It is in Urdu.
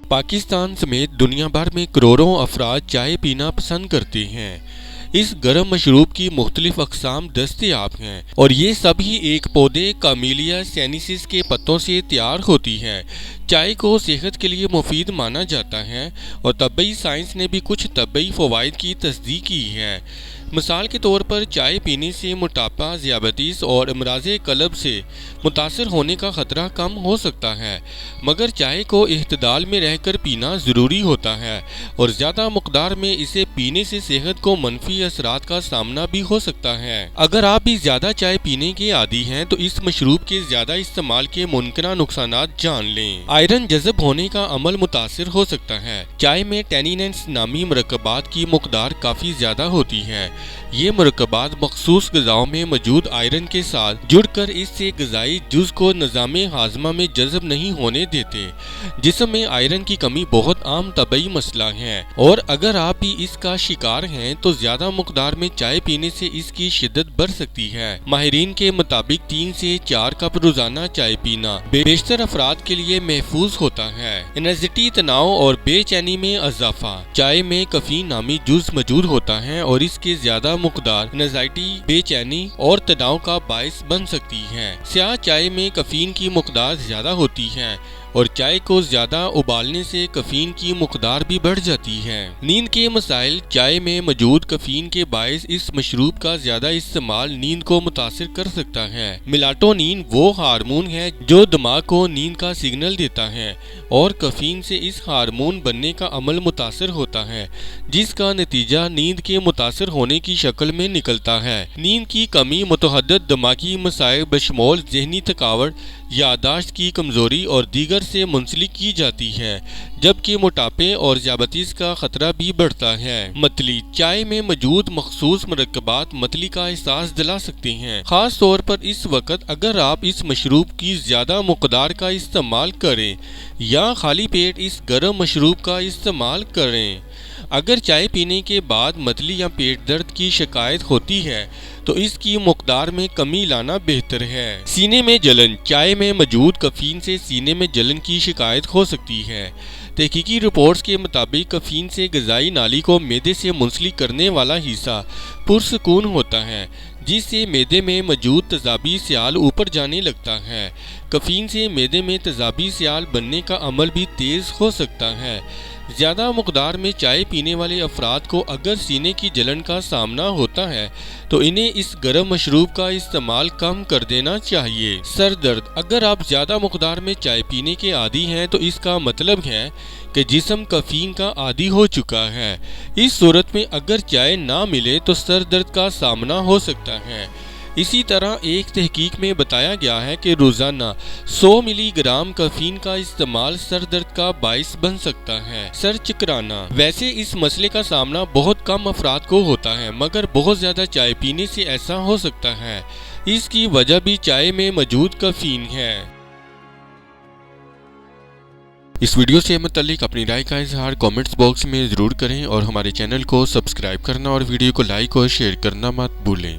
پاکستان سمیت دنیا بھر میں کروڑوں افراد چائے پینا پسند کرتے ہیں۔ اس گرم مشروب کی مختلف اقسام دستیاب ہیں اور یہ سبھی ایک پودے کیملیا سینensis کے پتوں سے تیار ہوتی ہے۔ چائے کو صحت کے لیے مفید مانا جاتا ہے اور طبی سائنس نے بھی کچھ طبی فوائد کی تصدیق کی ہے۔ مثال کے طور پر چائے پینے سے موٹاپا، ذیابیطس اور امراض قلب سے متاثر ہونے کا خطرہ کم ہو سکتا ہے، مگر چائے کو اعتدال میں رہ کر پینا ضروری ہوتا ہے اور زیادہ مقدار میں اسے پینے سے صحت کو منفی اثرات کا سامنا بھی ہو سکتا ہے۔ اگر آپ بھی زیادہ چائے پینے کے عادی ہیں تو اس مشروب کے زیادہ استعمال کے ممکنہ نقصانات جان لیں۔ آئرن جذب ہونے کا عمل متاثر ہو سکتا ہے۔ چائے میں ٹینینس نامی مرکبات کی مقدار کافی زیادہ ہوتی ہے۔ یہ مرکبات مخصوص غذاؤں میں موجود آئرن کے ساتھ جڑ کر اس سے غذائی جز کو نظام ہاضمہ میں جذب نہیں ہونے دیتے۔ جسم میں آئرن کی کمی بہت عام طبی مسئلہ ہے اور اگر آپ بھی اس کا شکار ہیں تو زیادہ مقدار میں چائے پینے سے اس کی شدت بڑھ سکتی ہے۔ ماہرین کے مطابق 3 سے 4 کپ روزانہ چائے پینا بیشتر افراد کے لیے محفوظ ہوتا ہے۔ انزائٹی، تناؤ اور بے چینی میں اضافہ۔ چائے میں کیفین نامی جز موجود ہوتا ہے اور اس کے زیادہ مقدار انزائٹی، بے چینی اور تناؤ کا باعث بن سکتی ہے۔ سیاہ چائے میں کیفین کی مقدار زیادہ ہوتی ہے اور چائے کو زیادہ ابالنے سے کیفین کی مقدار بھی بڑھ جاتی ہے۔ نیند کے مسائل۔ چائے میں موجود کیفین کے باعث اس مشروب کا زیادہ استعمال نیند کو متاثر کر سکتا ہے۔ میلاٹونین وہ ہارمون ہے جو دماغ کو نیند کا سگنل دیتا ہے اور کیفین سے اس ہارمون بننے کا عمل متاثر ہوتا ہے، جس کا نتیجہ نیند کے متاثر ہونے کی شکل میں نکلتا ہے۔ نیند کی کمی متعدد دماغی مسائل بشمول ذہنی تھکاوٹ، یادداشت کی کمزوری اور دیگر سے منسلک کی جاتی ہے، جبکہ موٹاپے اور ذیابیطس کا خطرہ بھی بڑھتا ہے۔ متلی۔ چائے میں موجود مخصوص مرکبات متلی کا احساس دلا سکتے ہیں، خاص طور پر اس وقت اگر آپ اس مشروب کی زیادہ مقدار کا استعمال کریں یا خالی پیٹ اس گرم مشروب کا استعمال کریں۔ اگر چائے پینے کے بعد متلی یا پیٹ درد کی شکایت ہوتی ہے تو اس کی مقدار میں کمی لانا بہتر ہے۔ سینے میں جلن۔ چائے میں موجود کیفین سے سینے میں جلن کی شکایت ہو سکتی ہے۔ تحقیقی رپورٹس کے مطابق کیفین سے غذائی نالی کو معدے سے منسلک کرنے والا حصہ پرسکون ہوتا ہے، جس سے معدے میں موجود تیزابی سیال اوپر جانے لگتا ہے۔ کیفین سے معدے میں تیزابی سیال بننے کا عمل بھی تیز ہو سکتا ہے۔ زیادہ مقدار میں چائے پینے والے افراد کو اگر سینے کی جلن کا سامنا ہوتا ہے تو انہیں اس گرم مشروب کا استعمال کم کر دینا چاہیے۔ سر درد۔ اگر آپ زیادہ مقدار میں چائے پینے کے عادی ہیں تو اس کا مطلب ہے کہ جسم کیفین کا عادی ہو چکا ہے۔ اس صورت میں اگر چائے نہ ملے تو سر درد کا سامنا ہو سکتا ہے۔ اسی طرح ایک تحقیق میں بتایا گیا ہے کہ روزانہ 100 ملی گرام کیفین کا استعمال سر درد کا باعث بن سکتا ہے۔ سر چکرانا۔ ویسے اس مسئلے کا سامنا بہت کم افراد کو ہوتا ہے، مگر بہت زیادہ چائے پینے سے ایسا ہو سکتا ہے۔ اس کی وجہ بھی چائے میں موجود کیفین ہے۔ اس ویڈیو سے متعلق اپنی رائے کا اظہار کامنٹس باکس میں ضرور کریں اور ہمارے چینل کو سبسکرائب کرنا اور ویڈیو کو لائک اور شیئر کرنا مت بھولیں۔